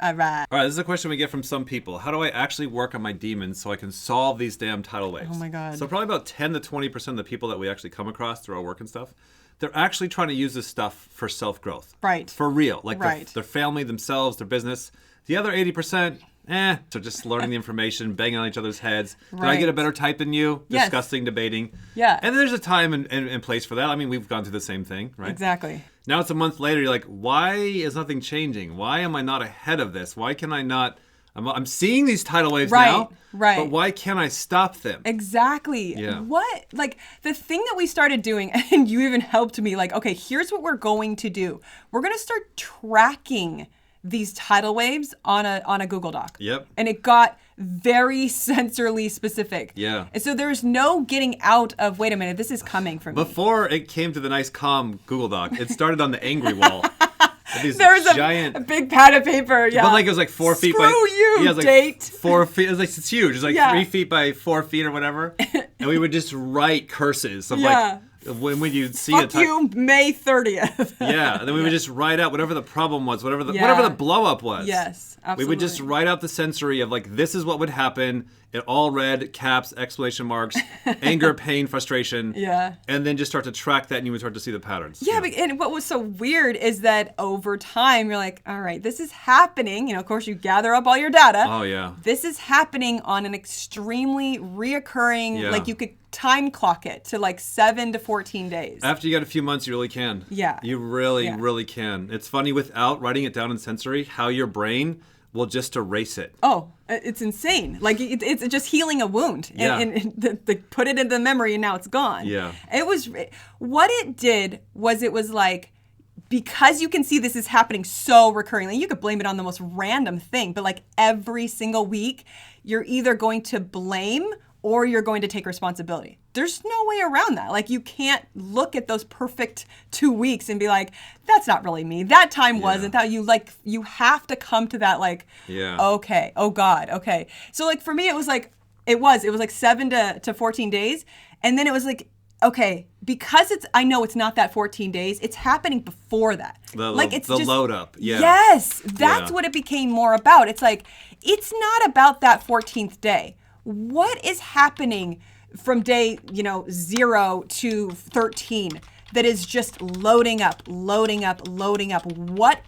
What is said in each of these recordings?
All right. All right, this is a question we get from some people. How do I actually work on my demons so I can solve these damn tidal waves? Oh my God. So probably about 10 to 20% of the people that we actually come across through our work and stuff, they're actually trying to use this stuff for self-growth. Right. For real. Like right. their family, themselves, their business. The other 80%, so just learning the information, banging on each other's heads. Did I get a better type than you? Yes. Discussing, debating. Yeah. And there's a time and place for that. I mean, we've gone through the same thing, right? Exactly. Now it's a month later, you're like, why is nothing changing? Why am I not ahead of this? Why can I not... I'm seeing these tidal waves now, right. but why can't I stop them? Exactly. Yeah. What, like, the thing that we started doing, and you even helped me, like, okay, here's what we're going to do. We're going to start tracking these tidal waves on a Google Doc. Yep. And it got very sensorily specific. Yeah. And so there's no getting out of, wait a minute, this is coming from me. Before it came to the nice, calm Google Doc, it started on the angry wall. There was a big pad of paper, yeah. But like it was like 4 feet by... Screw you, yeah, it was like date. 4 feet. It was like, it's huge. It was like Yeah. 3 feet by 4 feet or whatever. And we would just write curses of Yeah. like, when you'd see Fuck you, May 30th. Yeah, and then we would just write out whatever the problem was, whatever the blow up was. Yes, absolutely. We would just write out the sensory of like, this is what would happen. It all red, caps, exclamation marks, anger, pain, frustration. Yeah. And then just start to track that and you would start to see the patterns. Yeah, but, and what was so weird is that over time, you're like, all right, this is happening. You know, of course, you gather up all your data. Oh, yeah. This is happening on an extremely reoccurring, like you could time clock it to like 7 to 14 days. After you get a few months, you really can. Yeah. You really can. It's funny without writing it down in sensory, how your brain will just erase it. Oh, it's insane. Like it's just healing a wound. Yeah. And they put it into the memory and now it's gone. Yeah. It was, what it did was it was like, because you can see this is happening so recurringly, you could blame it on the most random thing, but like every single week, you're either going to blame or you're going to take responsibility. There's no way around that. Like you can't look at those perfect 2 weeks and be like, that's not really me. That time wasn't that. You have to come to that like, okay, oh God, okay. So like for me, it was like 7 to 14 days. And then it was like, okay, because I know it's not that 14 days, it's happening before that. It's the load up. Yeah. Yes, that's what it became more about. It's like, it's not about that 14th day. What is happening from day, 0 to 13 that is just loading up? What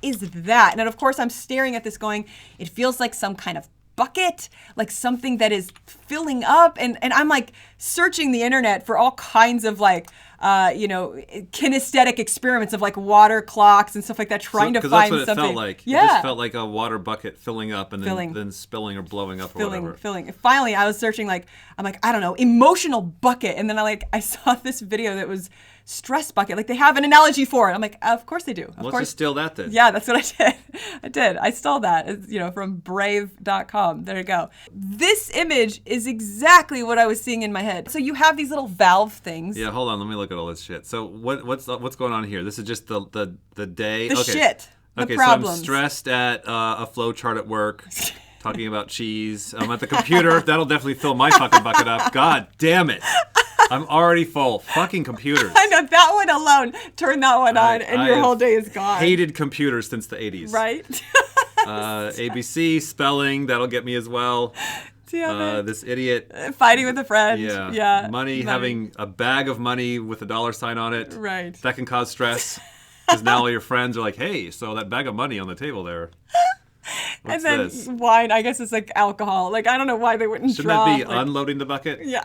is that? And then of course I'm staring at this going, it feels like some kind of bucket, like something that is filling up. And I'm like searching the internet for all kinds of like, kinesthetic experiments of like water clocks and stuff like that, trying to find something. Because that's what it felt like. Yeah. It just felt like a water bucket filling up and then spilling or blowing up or whatever. Filling. Finally, I was searching I don't know, emotional bucket. And then I saw this video that was stress bucket. Like they have an analogy for it. I'm like, of course they do. Let's just steal that then. Yeah, that's what I did. I stole that. It's, from brave.com. There you go. This image is exactly what I was seeing in my head. So you have these little valve things. Yeah, hold on. Let me look at all this shit. So what's going on here? This is just the day. The shit. Okay, problems. So I'm stressed at a flow chart at work. Talking about cheese. I'm at the computer. That'll definitely fill my fucking bucket up. God damn it. I'm already full. Fucking computers. I know, that one alone. Turn that one on and your whole day is gone. Hated computers since the 80s. Right? ABC, spelling, that'll get me as well. Damn it. This idiot. Fighting with a friend. Yeah. Yeah. Money, having a bag of money with a dollar sign on it. Right. That can cause stress. Because now all your friends are like, hey, so that bag of money on the table there. What's and then this? Wine, I guess it's like alcohol. Like, I don't know why they wouldn't Shouldn't draw. that be unloading the bucket? Yeah.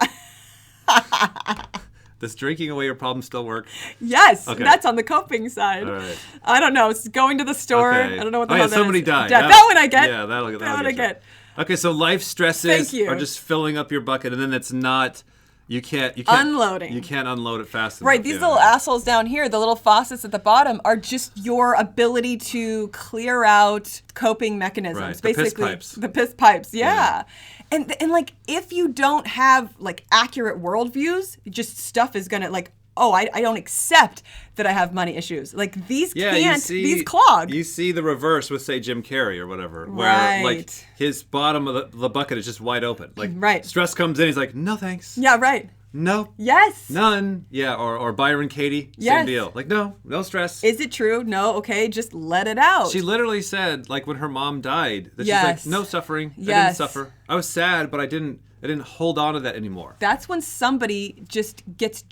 Does drinking away your problems still work? Yes, okay. That's on the coping side. All right. I don't know. It's going to the store. Okay. I don't know what the hell that somebody is. died. That one I get. Yeah, that'll that one I get. Okay, so life stresses Thank you. are just filling up your bucket, and then it's not. You can't unloading. You can't unload it fast enough. Right, these little assholes down here, the little faucets at the bottom, are just your ability to clear out coping mechanisms. Right. Basically, the piss pipes. Yeah. And like if you don't have like accurate worldviews, just stuff is gonna like, oh, I don't accept that I have money issues. Like these these clog. You see the reverse with, say, Jim Carrey or whatever, where like his bottom of the bucket is just wide open. Like stress comes in, he's like, no thanks. Yeah, right. No. Yes. None. Yeah, or Byron Katie, Yes. same deal. Like, no stress. Is it true? No. Okay, just let it out. She literally said, like, when her mom died, that Yes. she's like, no suffering. I didn't Yes. suffer. I was sad, but I didn't hold on to that anymore. That's when somebody just gets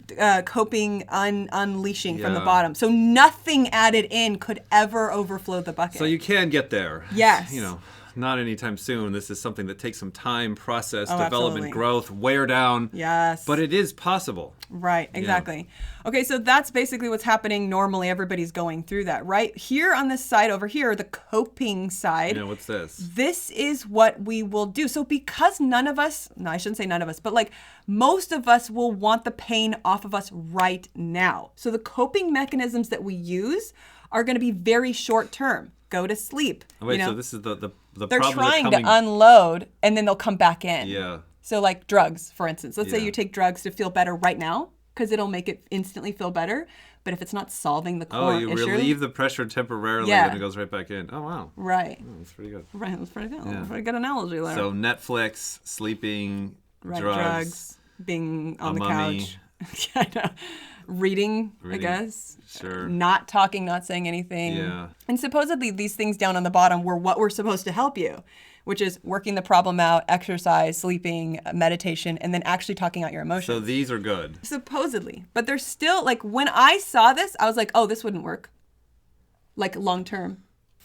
coping unleashing from the Yeah. bottom. So nothing added in could ever overflow the bucket. So you can get there. Yes. You know, not anytime soon. This is something that takes some time, process, Oh, development, absolutely. growth, wear down. Yes. But it is possible. Right, exactly. Okay, so that's basically what's happening normally. Everybody's going through that, right? Here on this side over here, the coping side. You know, what's this? This is what we will do. So because none of us, no, I shouldn't say none of us, but like most of us will want the pain off of us right now. So the coping mechanisms that we use are going to be very short term. Go to sleep. Oh, wait, you know? so this is the They're problem trying coming... to unload and then they'll come back in. Yeah. So like drugs, for instance. Let's say Yeah. you take drugs to feel better right now because it'll make it instantly feel better. But if it's not solving the core Oh, you issue, relieve the pressure temporarily Yeah. and it goes right back in. Oh, wow. right, Oh, that's pretty good. right, that's pretty good. Yeah. Pretty good analogy there. So Netflix, sleeping, right, drugs. being on the mummy. couch, yeah, I know. Reading, I Reading. guess. Sure. Not talking, not saying anything. Yeah. And supposedly these things down on the bottom were what were supposed to help you, which is working the problem out, exercise, sleeping, meditation, and then actually talking out your emotions. So these are good. Supposedly. But there's still, like, when I saw this, I was like, oh, this wouldn't work. Like, long term.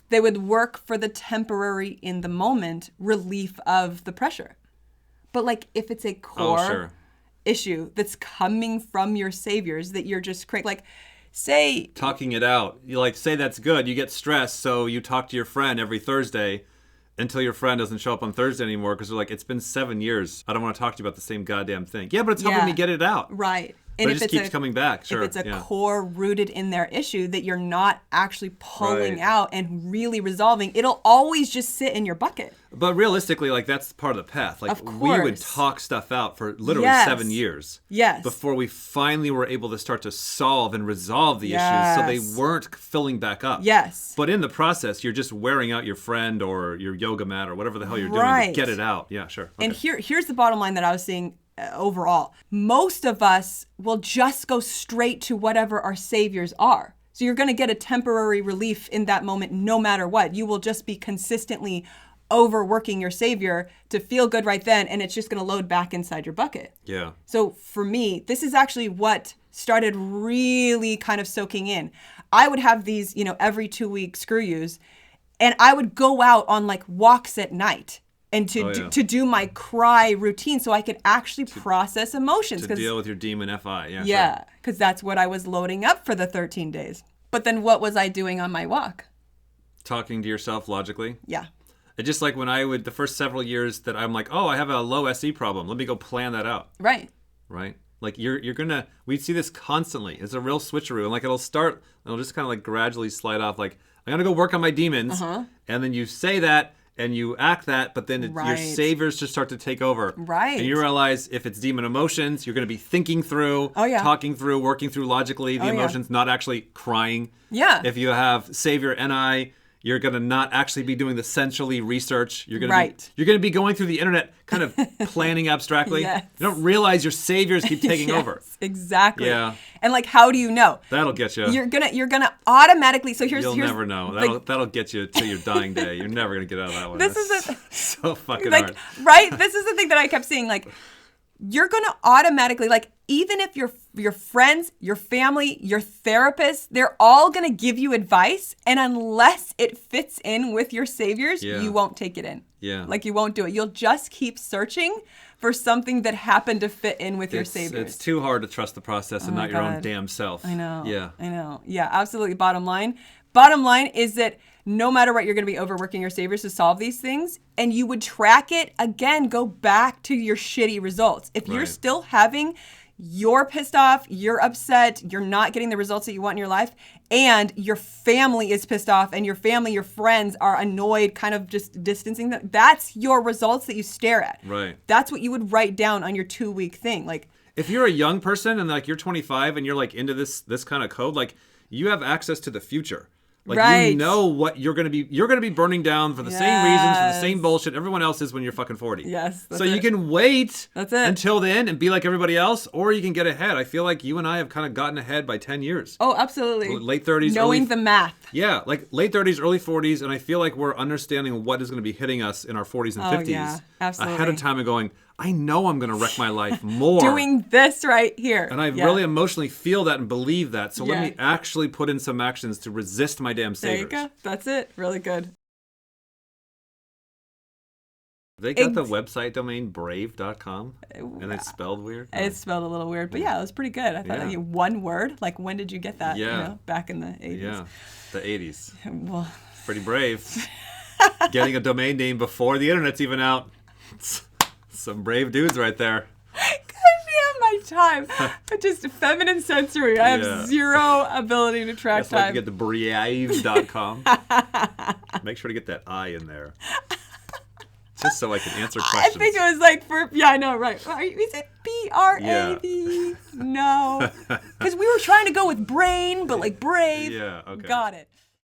They would work for the temporary, in the moment, relief of the pressure. But, like, if it's a core sure. issue that's coming from your saviors that you're just like, say, Talking it out. You like say that's good. You get stressed, so you talk to your friend every Thursday until your friend doesn't show up on Thursday anymore because they're like, it's been 7 years. I don't want to talk to you about the same goddamn thing. Yeah, but it's helping Yeah. me get it out. right. But it just keeps coming back. Sure. If it's a yeah. core rooted in their issue that you're not actually pulling Right. out and really resolving, it'll always just sit in your bucket. But realistically, like that's part of the path. Like Of we would course. talk stuff out for literally Yes. 7 years. Yes. Before we finally were able to start to solve and resolve the issues so Yes. they weren't filling back up. Yes. But in the process, you're just wearing out your friend or your yoga mat or whatever the hell you're doing Right. to get it out. Yeah, sure. And Okay. here's the bottom line that I was seeing overall. Most of us will just go straight to whatever our saviors are. So you're going to get a temporary relief in that moment no matter what. You will just be consistently overworking your savior to feel good right then, and it's just going to load back inside your bucket. Yeah. So for me, this is actually what started really kind of soaking in. I would have these, every 2 week screw yous, and I would go out on like walks at night and to do my cry routine so I could actually process emotions. To deal with your demon FI. Yeah. Yeah, Sure. because that's what I was loading up for the 13 days. But then what was I doing on my walk? Talking to yourself logically. Yeah. It's just like when the first several years that I'm like, oh, I have a low SE problem. Let me go plan that out. Right. Right? Like we see this constantly. It's a real switcheroo. And like it'll just kind of like gradually slide off. Like, I'm going to go work on my demons. And then you say that and you act that, but then your Right. saviors just start to take over. Right. And you realize if it's demon emotions, you're going to be thinking through, Oh, yeah. talking through, working through logically the Oh, yeah. emotions, not actually crying. Yeah. If you have savior NI, you're going to not actually be doing the sensually research. You're going Right. to you're going to be going through the internet kind of planning abstractly. Yes. You don't realize your saviors keep taking Yes, over. Exactly. Yeah. And like, how do you know? That'll get you. You're gonna automatically. So here's You'll never know. That'll get you to your dying day. You're never gonna get out of that one. This That's is so fucking like hard. right. This is the thing that I kept seeing. Like, you're gonna automatically, like, even if your friends, your family, your therapist, they're all gonna give you advice, and unless it fits in with your saviors, Yeah. you won't take it in. Yeah. Like, you won't do it. You'll just keep searching for something that happened to fit in with your saviors. It's too hard to trust the process and my not your own God. damn self. I know. Yeah. I know. Yeah, absolutely. Bottom line is that no matter what, you're going to be overworking your saviors to solve these things, and you would track it again, go back to your shitty results. If you're Right. still you're pissed off, you're upset, you're not getting the results that you want in your life, and your family is pissed off, and your friends are annoyed, kind of just distancing them, that's your results that you stare at. Right. That's what you would write down on your 2-week thing. Like, If you're a young person and like you're 25 and you're like into this kind of code, like you have access to the future. Like Right. you know what you're gonna be burning down for the same reasons, for the same Yes. bullshit everyone else is when you're fucking 40. Yes, that's So you it. can wait That's it. until then and be like everybody else, or you can get ahead. I feel like you and I have kind of gotten ahead by 10 years. Oh, absolutely. Late 30s, Knowing early- the math. Yeah, like late 30s, early 40s, and I feel like we're understanding what is going to be hitting us in our 40s and 50s yeah, ahead absolutely. of time and going, I know I'm going to wreck my life more. Doing this right here. And I Yeah. really emotionally feel that and believe that. So let Yeah. me actually put in some actions to resist my damn There you saviors. go. That's it. Really good. They got the website domain brave.com and it's spelled weird. It's spelled a little weird, but yeah, it was pretty good. I thought Yeah. one word. Like, when did you get that? Yeah. You know, back in the 80s. Yeah, the 80s. Well, Pretty brave. Getting a domain name before the internet's even out. Some brave dudes right there. goddamn, my time. Just feminine sensory. I Yeah. have zero ability to track That's why time. you get the brave.com. Make sure to get that I in there. Just so I can answer I questions. think it was like yeah, I know, right. Is it B-R-A-V? No. Because we were trying to go with brain, but like brave. Yeah, okay. Got it.